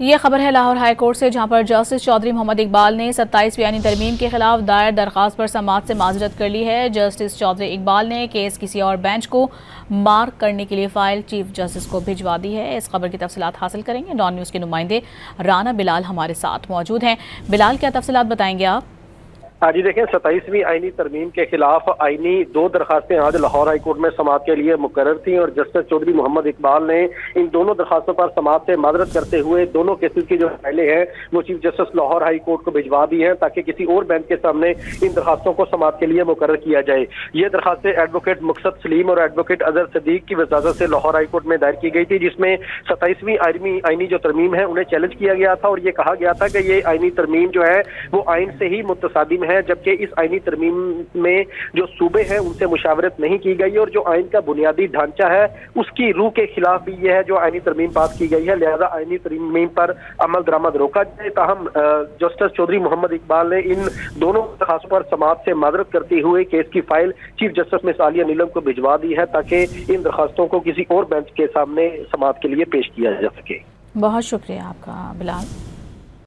یہ خبر ہے لاہور ہائی کورٹ سے، جہاں پر جسٹس چودھری محمد اقبال نے 27ویں آئینی ترمیم کے خلاف دائر درخواست پر سماعت سے معذرت کر لی ہے۔ جسٹس چودھری اقبال نے کیس کسی اور بینچ کو مارک کرنے کے لیے فائل چیف جسٹس کو بھجوا دی ہے۔ اس خبر کی تفصیلات حاصل کریں گے۔ ڈان نیوز کے نمائندے رانا بلال ہمارے ساتھ موجود ہیں۔ بلال، کیا تفصیلات بتائیں گے آپ؟ ہاں جی، دیکھیں 27ویں آئینی ترمیم کے خلاف آئینی 2 درخواستیں آج لاہور ہائی کورٹ میں سماعت کے لیے مقرر تھیں، اور جسٹس چودھری محمد اقبال نے ان دونوں درخواستوں پر سماعت سے معذرت کرتے ہوئے دونوں کیسز کی جو فائلیں ہیں وہ chief justice Lahore high court کو بھجوا دی ہیں تاکہ کسی اور بینچ کے سامنے ان درخواستوں کو سماعت کے لیے مقرر کیا جائے۔ یہ درخواستیں ایڈوکیٹ مقصد سلیم اور ایڈوکیٹ اظہر صدیق کی وزارت سے لاہور ہائی کورٹ میں دائر کی گئی تھی، جس میں 27ویں آئینی جو ترمیم ہے انہیں چیلنج کیا گیا تھا، اور یہ کہا گیا تھا کہ یہ آئینی ترمیم جو ہے وہ آئین سے ہی متصادم ہے، جبکہ اس آئینی ترمیم میں جو صوبے ہیں ان سے مشاورت نہیں کی گئی، اور جو آئین کا بنیادی ڈھانچہ ہے اس کی روح کے خلاف بھی یہ ہے جو آئینی ترمیم پاس کی گئی ہے، لہذا آئینی ترمیم پر عمل درآمد روکا جائے۔ تاہم جسٹس چودھری محمد اقبال نے ان دونوں درخواستوں پر سماعت سے معذرت کرتے ہوئے کیس کی فائل چیف جسٹس مس عالیہ نیلم کو بھجوا دی ہے تاکہ ان درخواستوں کو کسی اور بینچ کے سامنے سماعت کے لیے پیش کیا جا سکے۔ بہت شکریہ آپ کا بلال۔